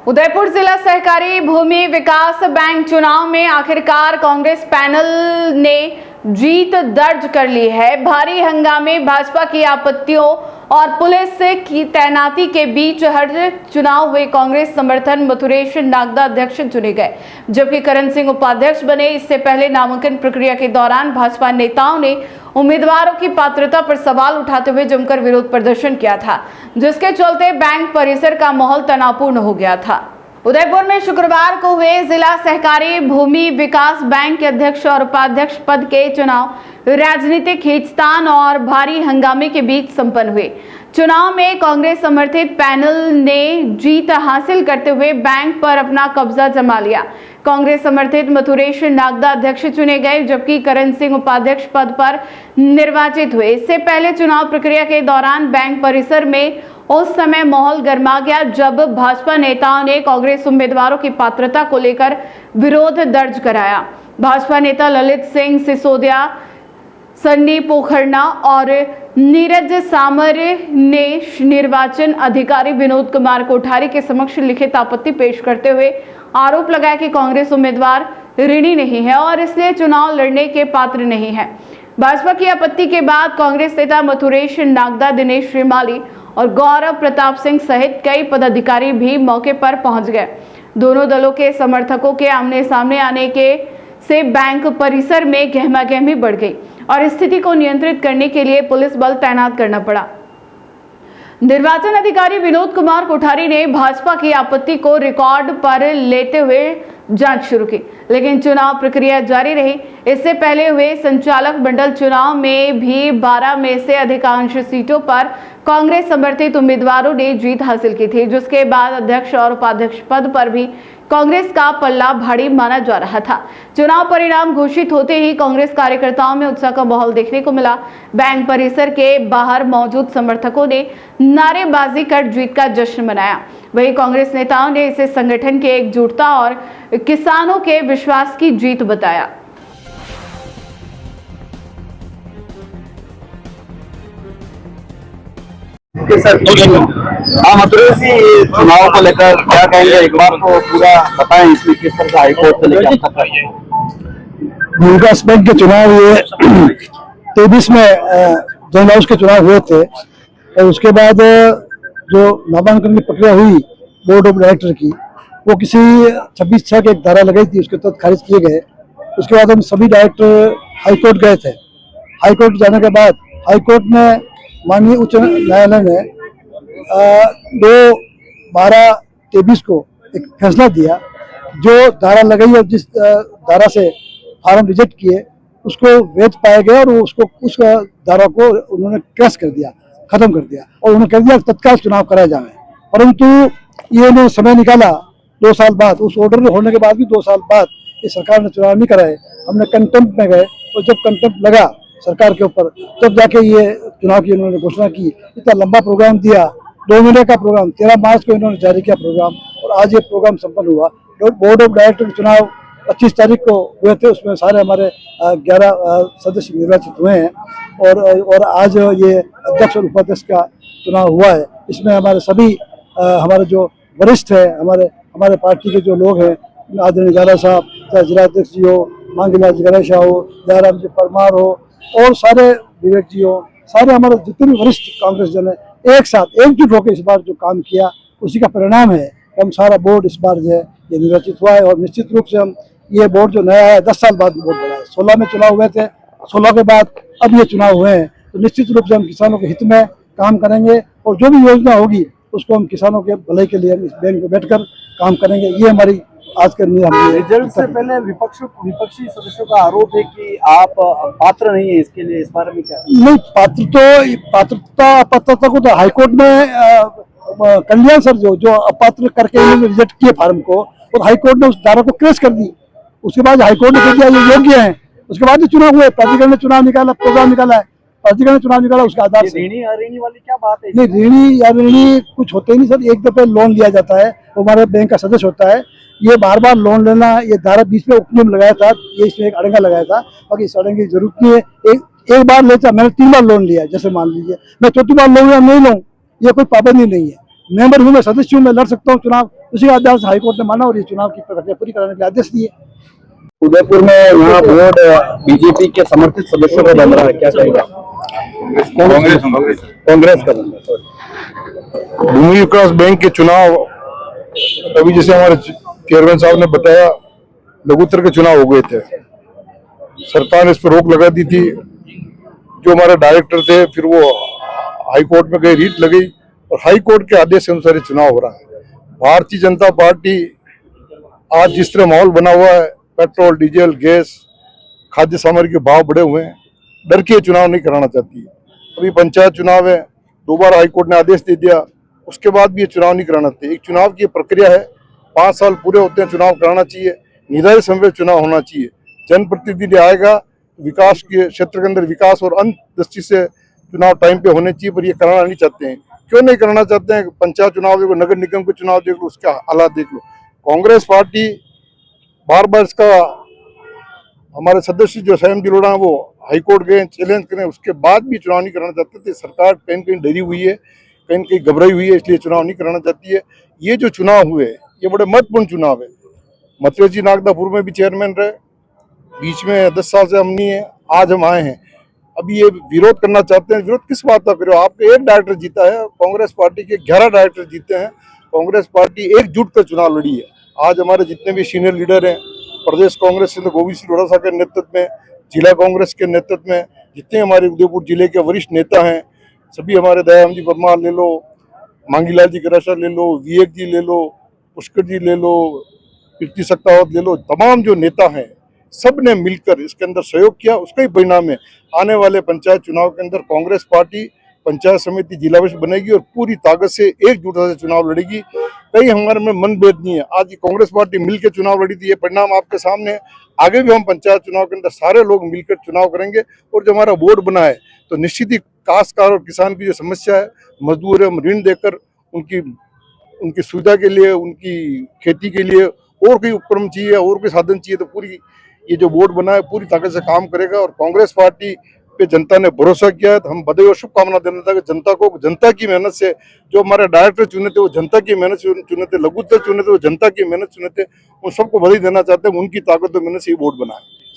उदयपुर जिला सहकारी भूमि विकास बैंक चुनाव में आखिरकार कांग्रेस पैनल ने जीत दर्ज कर ली है। भारी हंगामे, भाजपा की आपत्तियों और पुलिस की तैनाती के बीच हर चुनाव हुए कांग्रेस समर्थन मथुरेश नागदा अध्यक्ष चुने गए, जबकि करण सिंह उपाध्यक्ष बने। इससे पहले नामांकन प्रक्रिया के दौरान भाजपा नेताओं ने उम्मीदवारों की पात्रता पर सवाल उठाते हुए जमकर विरोध प्रदर्शन किया था, जिसके चलते बैंक परिसर का माहौल तनावपूर्ण हो गया था। उदयपुर में शुक्रवार को हुए जिला सहकारी भूमि विकास बैंक के अध्यक्ष और उपाध्यक्ष पद के चुनाव राजनीतिक खींचतान और भारी हंगामे के बीच संपन्न हुए। चुनाव में कांग्रेस समर्थित पैनल ने जीत हासिल करते हुए बैंक पर अपना कब्जा जमा लिया। कांग्रेस समर्थित मथुरेश नागदा अध्यक्ष चुने गए, जबकि करण सिंह उपाध्यक्ष पद पर निर्वाचित हुए। इससे पहले चुनाव प्रक्रिया के दौरान बैंक परिसर में उस समय माहौल गर्मा गया जब भाजपा नेताओं ने कांग्रेस उम्मीदवारों की पात्रता को लेकर विरोध दर्ज कराया। भाजपा नेता ललित सिंह सिसोदिया, सन्नी पोखरना और नीरज सामर ने निर्वाचन अधिकारी विनोद कुमार कोठारी के समक्ष लिखित आपत्ति पेश करते हुए आरोप लगाया कि कांग्रेस उम्मीदवार ऋणी नहीं है और इसलिए चुनाव लड़ने के पात्र नहीं है। भाजपा की आपत्ति के बाद कांग्रेस नेता मथुरेश नागदा, दिनेश श्रीमाली और गौरव प्रताप सिंह सहित कई पदाधिकारी भी मौके पर पहुंच गए। दोनों दलों के समर्थकों के आमने सामने आने के से बैंक परिसर में गहमागहमी बढ़ गई और स्थिति को नियंत्रित करने के लिए पुलिस बल तैनात करना पड़ा। निर्वाचन अधिकारी विनोद कुमार कोठारी ने भाजपा की आपत्ति को रिकॉर्ड पर लेते हुए जांच शुरू की, लेकिन चुनाव प्रक्रिया जारी रही। इससे पहले हुए संचालक मंडल चुनाव में भी 12 में से अधिकांश सीटों पर कांग्रेस समर्थित उम्मीदवारों ने जीत हासिल की थी, जिसके बाद अध्यक्ष और उपाध्यक्ष पद पर भी कांग्रेस का पल्ला भारी माना जा रहा था। चुनाव परिणाम घोषित होते ही कांग्रेस कार्यकर्ताओं में उत्साह का माहौल देखने को मिला। बैंक परिसर के बाहर मौजूद समर्थकों ने नारेबाजी कर जीत का जश्न मनाया। वहीं कांग्रेस नेताओं ने इसे संगठन की एकजुटता और किसानों के विश्वास की जीत बताया। मथुरेश जी, चुनाव को लेकर क्या कहेंगे? एक बार तो पूरा बताएं, इसमें किस तरह से हाईकोर्ट से लेकर अब तक विकास बैंक के चुनाव ये 23 में जोन हाउस के चुनाव हुए थे और उसके बाद जो नामांकन की प्रक्रिया हुई बोर्ड ऑफ डायरेक्टर की, वो किसी 26(6) की एक धारा लगाई थी, उसके तहत खारिज किए गए। उसके बाद हम सभी डायरेक्टर हाईकोर्ट गए थे। हाईकोर्ट जाने के बाद हाईकोर्ट में माननीय उच्च न्यायालय ने 2/12/23 को एक फैसला दिया। जो धारा लगाई और जिस धारा से फार्म रिजेक्ट किए उसको वैध पाया गया और उसको उस धारा को उन्होंने क्रैश कर दिया, खत्म कर दिया और उन्होंने कह दिया तत्काल चुनाव कराया जाए। परंतु ये उन्होंने समय निकाला 2 साल बाद, उस ऑर्डर होने के बाद भी 2 साल बाद ये सरकार ने चुनाव नहीं कराए। हमने कंटेम्प्ट में गए और जब कंटेम्प्ट लगा सरकार के ऊपर तब जाके ये चुनाव की उन्होंने घोषणा की। इतना लंबा प्रोग्राम दिया, 2 महीने का प्रोग्राम, 13 मार्च को इन्होंने जारी किया प्रोग्राम और आज ये प्रोग्राम संपन्न हुआ। बोर्ड ऑफ डायरेक्टर के चुनाव 25 तारीख को हुए थे, उसमें सारे हमारे 11 सदस्य निर्वाचित हुए हैं और आज ये अध्यक्ष और उपाध्यक्ष का चुनाव हुआ है। इसमें हमारे सभी हमारे जो वरिष्ठ है, हमारे पार्टी के जो लोग हैं, आदरणीय झाला साहब, चाहे जिलाध्यक्ष जी हो, मांगीलाल जी गणेशा हो, दयाराम जी परमार हो और सारे विवेक जी हो, सारे हमारे जितने भी वरिष्ठ कांग्रेस जन है, एक साथ एकजुट होकर इस बार जो काम किया उसी का परिणाम है कि हम सारा बोर्ड इस बार जो है ये निर्वाचित हुआ है। और निश्चित रूप से हम ये बोर्ड जो नया है 10 साल बाद बोर्ड बना है। 16 में चुनाव हुए थे, 16 के बाद अब ये चुनाव हुए हैं, तो निश्चित रूप से हम किसानों के हित में काम करेंगे और जो भी योजना होगी उसको हम किसानों के भलाई के लिए हम इस बैंक में बैठकर काम करेंगे। ये हमारी आज के रिजल्ट से पहले विपक्षी सदस्यों का आरोप है कि आप पात्र नहीं है इसके लिए, इस बारे में क्या? नहीं, पात्रता को तो हाईकोर्ट में कल्याण सर जो अपात्र करके रिजेक्ट किए फार्म को और हाईकोर्ट ने उस धारा को क्रैश कर दी। उसके बाद हाईकोर्ट ने कह दिया ये योग्य है। उसके बाद ही चुनाव हुए, प्राधिकरण ने चुनाव निकाला, प्रोग्राम निकाला है, प्राधिकरण ने चुनाव निकाला। उसके आधार से ऋणी अऋणी वाली क्या बात है? नहीं, ऋणी या ऋणी कुछ होते ही नहीं सर। एक दफे लोन लिया जाता है, वो हमारे बैंक का सदस्य होता है। ये बार बार लोन लेना, ये धारा बीच में उपनियम लगाया था, ये इसमें एक अड़ंगा लगाया था, बाकी इस अड़ंगे की जरूरत नहीं है। एक बार लेता, मैंने 3 बार लोन लिया, जैसे मान लीजिए मैं 4थी बार लूँ या नहीं लूँ, ये कोई पाबंदी नहीं है। मेंबर हूँ, मैं सदस्य हूँ, मैं लड़ सकता हूँ चुनाव, उसी का आदेश हाईकोर्ट ने माना और ये चुनाव की प्रक्रिया पूरी कराने के लिए आदेश दिए। उदयपुर में यहाँ बोर्ड बीजेपी के समर्थित सदस्यों का बन रहा है, क्या कहेगा? कांग्रेस का बन रहा है। भूमि विकास बैंक के चुनाव अभी जैसे हमारे चेयरमैन साहब ने बताया, लघुत्तर के चुनाव हो गए थे, सरकार ने इस पर रोक लगा दी थी। जो हमारे डायरेक्टर थे फिर वो हाई कोर्ट में गए, रीट लगी और हाई कोर्ट के आदेश के अनुसार ये चुनाव हो रहा है। भारतीय जनता पार्टी आज जिस तरह माहौल बना हुआ है, पेट्रोल डीजल गैस खाद्य सामग्री के भाव बढ़े हुए हैं, डर के चुनाव नहीं कराना चाहती है। अभी पंचायत चुनाव है, 2 बार हाईकोर्ट ने आदेश दे दिया, उसके बाद भी ये चुनाव नहीं कराना चाहिए। एक चुनाव की प्रक्रिया है, 5 साल पूरे होते हैं, चुनाव कराना चाहिए, निर्धारित समय पर चुनाव होना चाहिए। जनप्रतिनिधि आएगा, विकास के क्षेत्र के अंदर विकास और अंत दृष्टि से चुनाव टाइम पे होने चाहिए, पर ये कराना नहीं चाहते हैं। क्यों नहीं कराना चाहते हैं? पंचायत चुनाव देखो, नगर निगम के चुनाव देख लो, उसका हालात देख लो। कांग्रेस पार्टी बार बार इसका, हमारे सदस्य जो स्वयं जिलोड़ा है वो हाईकोर्ट गए, चैलेंज करें, उसके बाद भी चुनाव नहीं कराना चाहते थे। सरकार कहीं कहीं डरी हुई है, कहीं कहीं घबराई हुई है, इसलिए चुनाव नहीं कराना चाहती है। ये जो चुनाव हुए ये बड़े महत्वपूर्ण चुनाव है। मतवेश जी नागदापुर में भी चेयरमैन रहे, बीच में 10 साल से हम नहीं है, आज हम आए हैं। अभी ये विरोध करना चाहते हैं, विरोध किस बात का करो? आपके एक डायरेक्टर जीता है, कांग्रेस पार्टी के 11 डायरेक्टर जीते हैं। कांग्रेस पार्टी एकजुट कर चुनाव लड़ी है। आज हमारे जितने भी सीनियर लीडर हैं, प्रदेश कांग्रेस से गोविंद सिंह डोटासरा के नेतृत्व में, जिला कांग्रेस के नेतृत्व में, जितने हमारे उदयपुर जिले के वरिष्ठ नेता हैं, सभी हमारे दयाराम जी परमार ले लो, मांगीलाल जी गराशा ले लो, विवेक जी ले लो, पुष्कर जी ले लो, कीर्ति सक्तावत ले लो, तमाम जो नेता हैं सब ने मिलकर इसके अंदर सहयोग किया। उसका ही परिणाम है आने वाले पंचायत चुनाव के अंदर कांग्रेस पार्टी पंचायत समिति जिला परिषद बनेगी और पूरी ताकत से एकजुटता से चुनाव लड़ेगी। कहीं हमारे में मनभेद नहीं है। आज कांग्रेस पार्टी मिलकर चुनाव लड़ी थी, ये परिणाम आपके सामने है। आगे भी हम पंचायत चुनाव के अंदर सारे लोग मिलकर चुनाव करेंगे और जो हमारा बोर्ड बना है तो निश्चित ही काश्तकार और किसान की जो समस्या है, मजदूर है, हम ऋण देकर उनकी सुविधा के लिए, उनकी खेती के लिए और कोई उपकरण चाहिए और कोई साधन चाहिए, तो पूरी ये जो बोर्ड बना है पूरी ताकत से काम करेगा। और कांग्रेस पार्टी पे जनता ने भरोसा किया है तो हम बधाई और शुभकामना देना था कि जनता को, जनता की मेहनत से जो हमारे डायरेक्टर चुने थे वो जनता की मेहनत से चुने थे, लघुत्तर चुने थे वो जनता की मेहनत चुने थे, उन सबको बधाई देना चाहते हैं। उनकी ताकत और मेहनत से ये बोर्ड बना है।